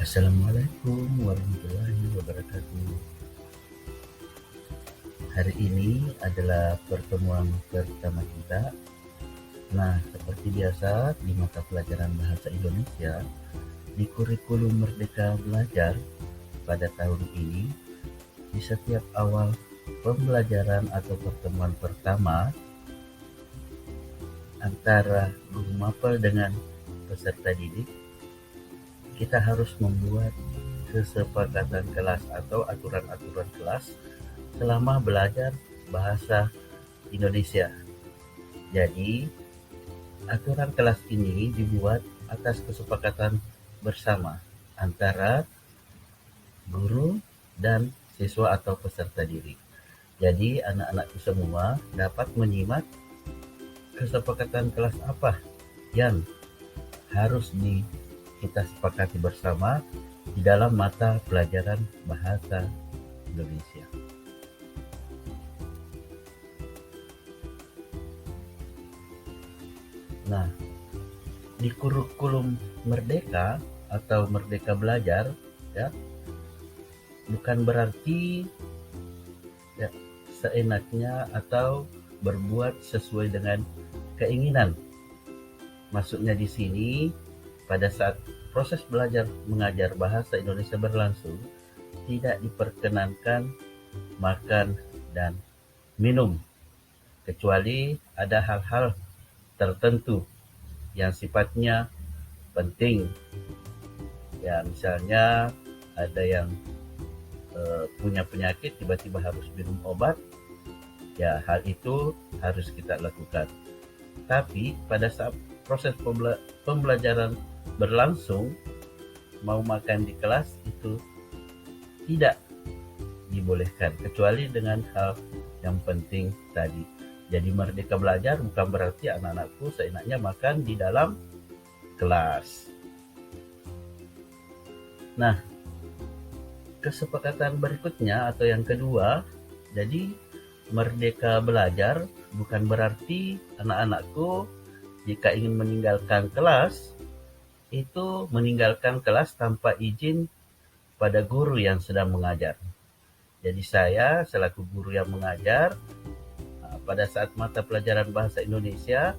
Assalamualaikum warahmatullahi wabarakatuh. Hari ini adalah pertemuan pertama kita. Nah, seperti biasa di mata pelajaran Bahasa Indonesia di kurikulum Merdeka Belajar pada tahun ini, di setiap awal pembelajaran atau pertemuan pertama antara guru mapel dengan peserta didik, kita harus membuat kesepakatan kelas atau aturan-aturan kelas selama belajar bahasa Indonesia. Jadi, aturan kelas ini dibuat atas kesepakatan bersama antara guru dan siswa atau peserta didik. Jadi, anak-anakku semua dapat menyimak kesepakatan kelas apa yang harus kita sepakati bersama di dalam mata pelajaran Bahasa Indonesia. Nah, di kurikulum Merdeka atau Merdeka Belajar, ya, bukan berarti ya, seenaknya atau berbuat sesuai dengan keinginan. Maksudnya di sini, pada saat proses belajar mengajar bahasa Indonesia berlangsung, tidak diperkenankan makan dan minum, kecuali ada hal-hal tertentu yang sifatnya penting. Ya, misalnya ada yang punya penyakit tiba-tiba harus minum obat, ya hal itu harus kita lakukan. Tapi pada saat proses pembelajaran berlangsung, mau makan di kelas itu tidak dibolehkan, kecuali dengan hal yang penting tadi. Jadi Merdeka Belajar bukan berarti anak-anakku seenaknya makan di dalam kelas. Nah, kesepakatan berikutnya atau yang kedua, jadi Merdeka Belajar bukan berarti anak-anakku jika ingin meninggalkan kelas, itu meninggalkan kelas tanpa izin pada guru yang sedang mengajar. Jadi saya selaku guru yang mengajar, pada saat mata pelajaran Bahasa Indonesia,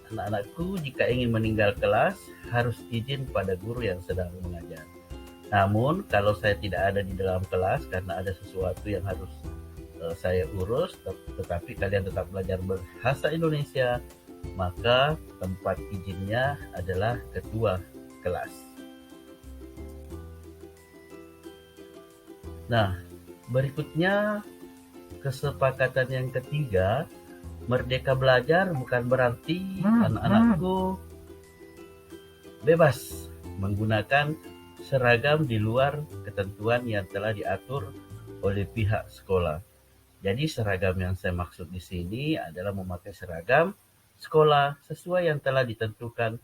anak-anakku jika ingin meninggal kelas harus izin pada guru yang sedang mengajar. Namun kalau saya tidak ada di dalam kelas karena ada sesuatu yang harus saya urus, tetapi kalian tetap belajar bahasa Indonesia, maka tempat izinnya adalah ketua kelas. Nah, berikutnya kesepakatan yang ketiga, Merdeka Belajar bukan berarti anak-anakku bebas menggunakan seragam di luar ketentuan yang telah diatur oleh pihak sekolah. Jadi seragam yang saya maksud di sini adalah memakai seragam sekolah sesuai yang telah ditentukan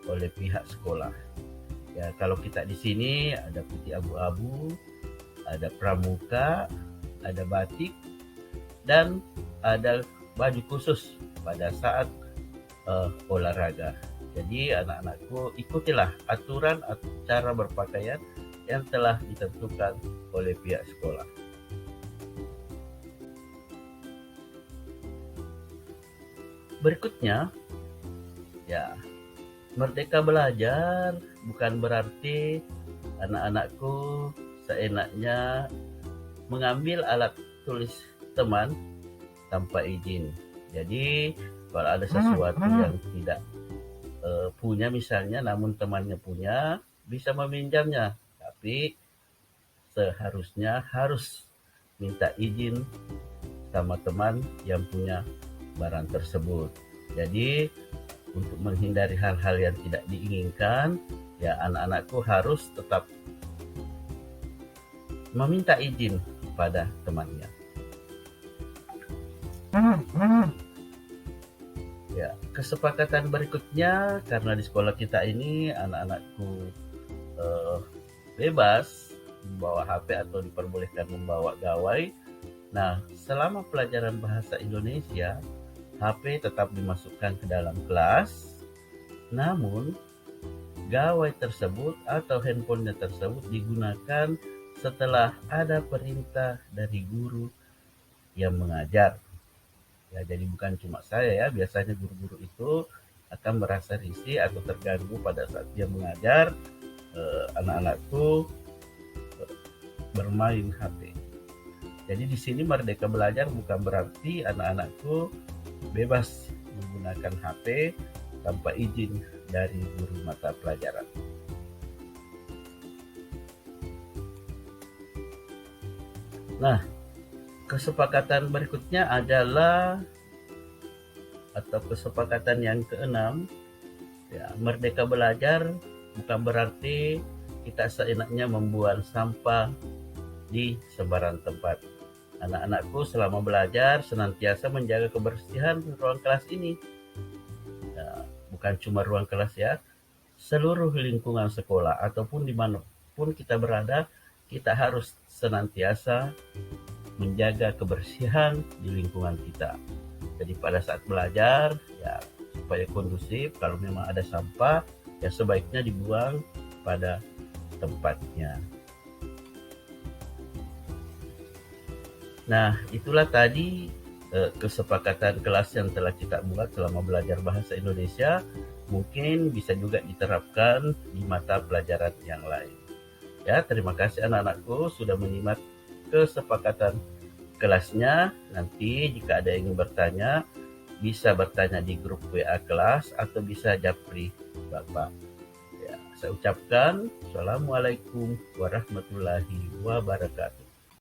oleh pihak sekolah. Ya, kalau kita di sini ada putih abu-abu, ada pramuka, ada batik, dan ada baju khusus pada saat olahraga. Jadi anak-anakku ikutilah aturan cara berpakaian yang telah ditentukan oleh pihak sekolah. Berikutnya, ya, Merdeka Belajar bukan berarti anak-anakku seenaknya mengambil alat tulis teman tanpa izin. Jadi kalau ada sesuatu yang tidak punya misalnya, namun temannya punya, bisa meminjamnya, tapi seharusnya harus minta izin sama teman yang punya barang tersebut. Jadi untuk menghindari hal-hal yang tidak diinginkan, ya anak-anakku harus tetap meminta izin pada temannya. Ya, kesepakatan berikutnya, karena di sekolah kita ini anak-anakku bebas membawa HP atau diperbolehkan membawa gawai. Nah, selama pelajaran bahasa Indonesia, HP tetap dimasukkan ke dalam kelas, namun gawai tersebut atau handphonenya tersebut digunakan setelah ada perintah dari guru yang mengajar. Ya, jadi bukan cuma saya ya, biasanya guru-guru itu akan merasa risih atau terganggu pada saat dia mengajar anak-anakku bermain HP. Jadi di sini Merdeka Belajar bukan berarti anak-anakku bebas menggunakan HP tanpa izin dari guru mata pelajaran. Nah, kesepakatan berikutnya adalah atau kesepakatan yang keenam, ya, Merdeka Belajar bukan berarti kita seenaknya membuang sampah di sembarang tempat. Anak-anakku selama belajar senantiasa menjaga kebersihan ruang kelas ini. Ya, bukan cuma ruang kelas ya, seluruh lingkungan sekolah ataupun dimanapun kita berada, kita harus senantiasa menjaga kebersihan di lingkungan kita. Jadi pada saat belajar ya supaya kondusif, kalau memang ada sampah ya sebaiknya dibuang pada tempatnya. Nah, itulah tadi kesepakatan kelas yang telah kita buat selama belajar bahasa Indonesia. Mungkin bisa juga diterapkan di mata pelajaran yang lain. Ya, terima kasih anak-anakku sudah menyimak kesepakatan kelasnya. Nanti jika ada yang ingin bertanya, bisa bertanya di grup WA kelas atau bisa japri Bapak. Ya, saya ucapkan Assalamualaikum warahmatullahi wabarakatuh.